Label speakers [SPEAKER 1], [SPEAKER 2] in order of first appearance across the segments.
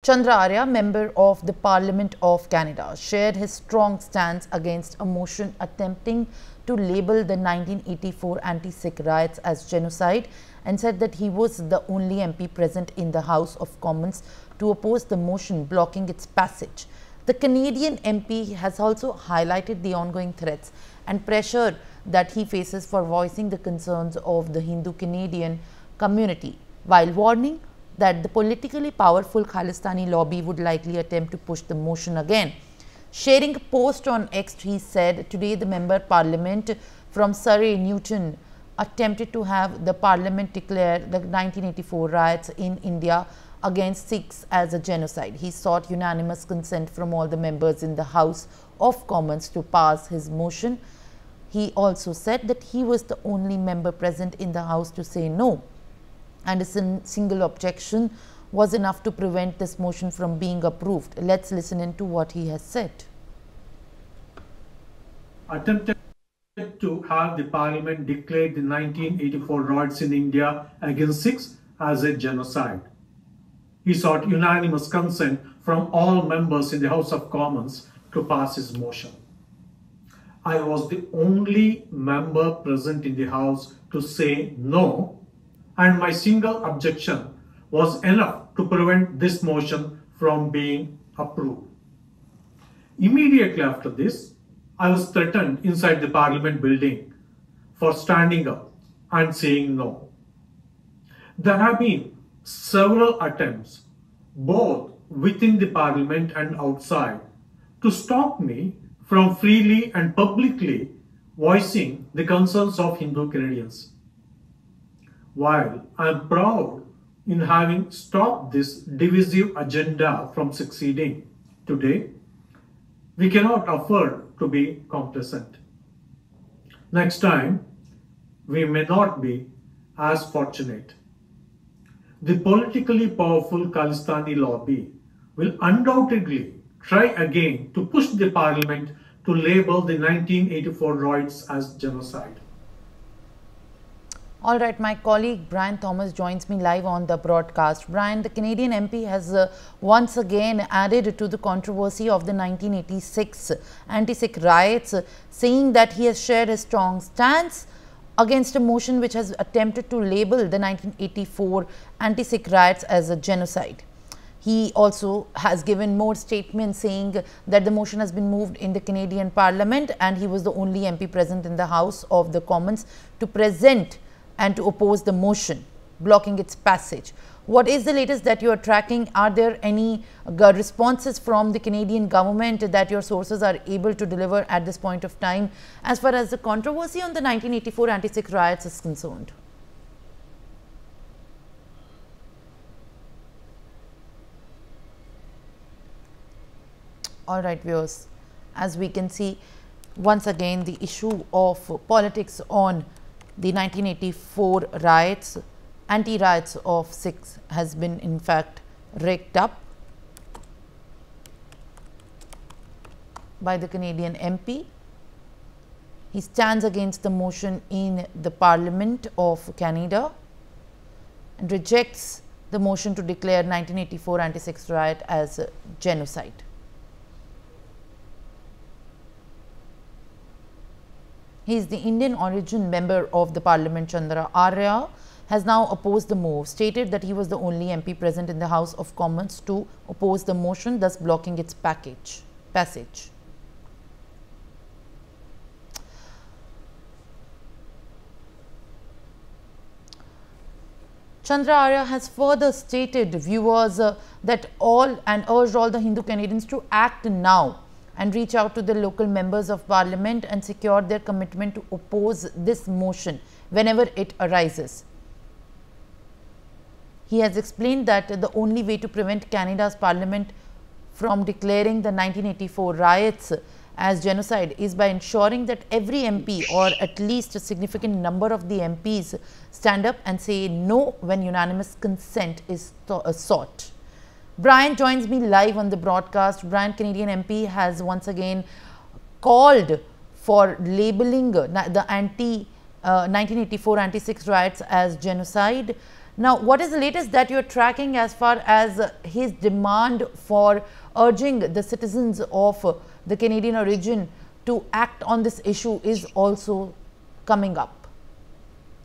[SPEAKER 1] Chandra Arya, member of the Parliament of Canada, shared his strong stance against a motion attempting to label the 1984 Anti-Sikh Riots as genocide and said that he was the only MP present in the House of Commons to oppose the motion blocking its passage. The Canadian MP has also highlighted the ongoing threats and pressure that he faces for voicing the concerns of the Hindu Canadian community, while warning that the politically powerful Khalistani lobby would likely attempt to push the motion again. Sharing a post on X, he said, "Today the member parliament from Surrey, Newton, attempted to have the parliament declare the 1984 riots in India against Sikhs as a genocide. He sought unanimous consent from all the members in the House of Commons to pass his motion." He also said that he was the only member present in the House to say no, and a single objection was enough to prevent this motion from being approved. Let's listen into what he has said.
[SPEAKER 2] Attempted to have the parliament declare the 1984 riots in India against Sikhs as a genocide. He sought unanimous consent from all members in the House of Commons to pass his motion. I was the only member present in the House to say no, and my single objection was enough to prevent this motion from being approved. Immediately after this, I was threatened inside the Parliament building for standing up and saying no. There have been several attempts, both within the Parliament and outside, to stop me from freely and publicly voicing the concerns of Hindu Canadians. While I am proud in having stopped this divisive agenda from succeeding, today we cannot afford to be complacent. Next time, we may not be as fortunate. The politically powerful Khalistani lobby will undoubtedly try again to push the parliament to label the 1984 riots as genocide.
[SPEAKER 1] All right, my colleague Brian Thomas joins me live on the broadcast. Brian, the Canadian MP has once again added to the controversy of the 1986 Anti-Sikh Riots, saying that he has shared a strong stance against a motion which has attempted to label the 1984 Anti-Sikh Riots as a genocide. He also has given more statements saying that the motion has been moved in the Canadian Parliament and he was the only MP present in the House of the Commons to present and to oppose the motion, blocking its passage. What is the latest that you are tracking? Are there any responses from the Canadian government that your sources are able to deliver at this point of time as far as the controversy on the 1984 Anti-Sikh Riots is concerned? All right, viewers, as we can see, once again, the issue of politics on the 1984 riots, anti-riots of Sikhs has been in fact raked up by the Canadian MP. He stands against the motion in the Parliament of Canada and rejects the motion to declare 1984 Anti-Sikh riot as a genocide. He is the Indian origin member of the Parliament. Chandra Arya has now opposed the move, stated that he was the only MP present in the House of Commons to oppose the motion, thus blocking its passage. Chandra Arya has further stated, viewers, that urged all the Hindu Canadians to act now and reach out to the local members of Parliament and secure their commitment to oppose this motion whenever it arises. He has explained that the only way to prevent Canada's Parliament from declaring the 1984 riots as genocide is by ensuring that every MP, or at least a significant number of the MPs, stand up and say no when unanimous consent is sought. Brian joins me live on the broadcast. Brian, Canadian MP has once again called for labeling the 1984 Anti-Sikh riots as genocide. Now, what is the latest that you're tracking as far as his demand for urging the citizens of the Canadian origin to act on this issue is also coming up?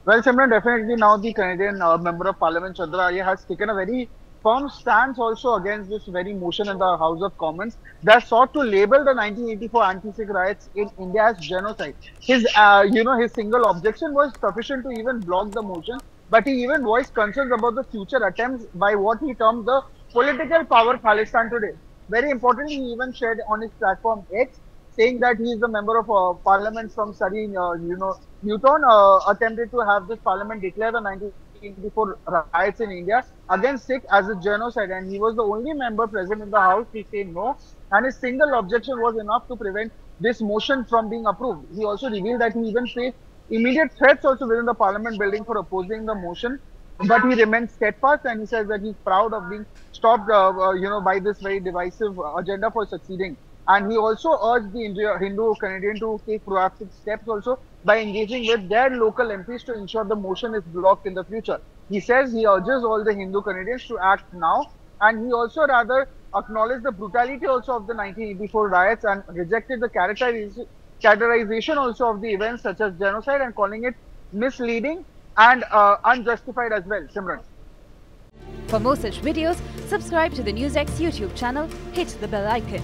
[SPEAKER 3] Well, Simran, definitely now the Canadian Member of Parliament Chandra Arya has taken a very firm stance also against this very motion in the House of Commons that sought to label the 1984 anti-Sikh riots in India as genocide. His, his single objection was sufficient to even block the motion, but he even voiced concerns about the future attempts by what he termed the political power Khalistan today. Very importantly, he even shared on his platform X, saying that he is a member of parliament from Surrey, Newton, attempted to have this parliament declare the 1984 riots in India against Sikh as a genocide, and he was the only member present in the House to say no, and his single objection was enough to prevent this motion from being approved. He also revealed that he even faced immediate threats also within the parliament building for opposing the motion, but he remains steadfast, and he says that he's proud of being stopped, by this very divisive agenda for succeeding. And he also urged the Hindu Canadian to take proactive steps also by engaging with their local MPs to ensure the motion is blocked in the future. He says he urges all the Hindu Canadians to act now, and he also rather acknowledged the brutality also of the 1984 riots and rejected the characterization also of the events such as genocide and calling it misleading and unjustified as well. Simran.
[SPEAKER 4] For more such videos, subscribe to the Newsx YouTube channel, hit the bell icon.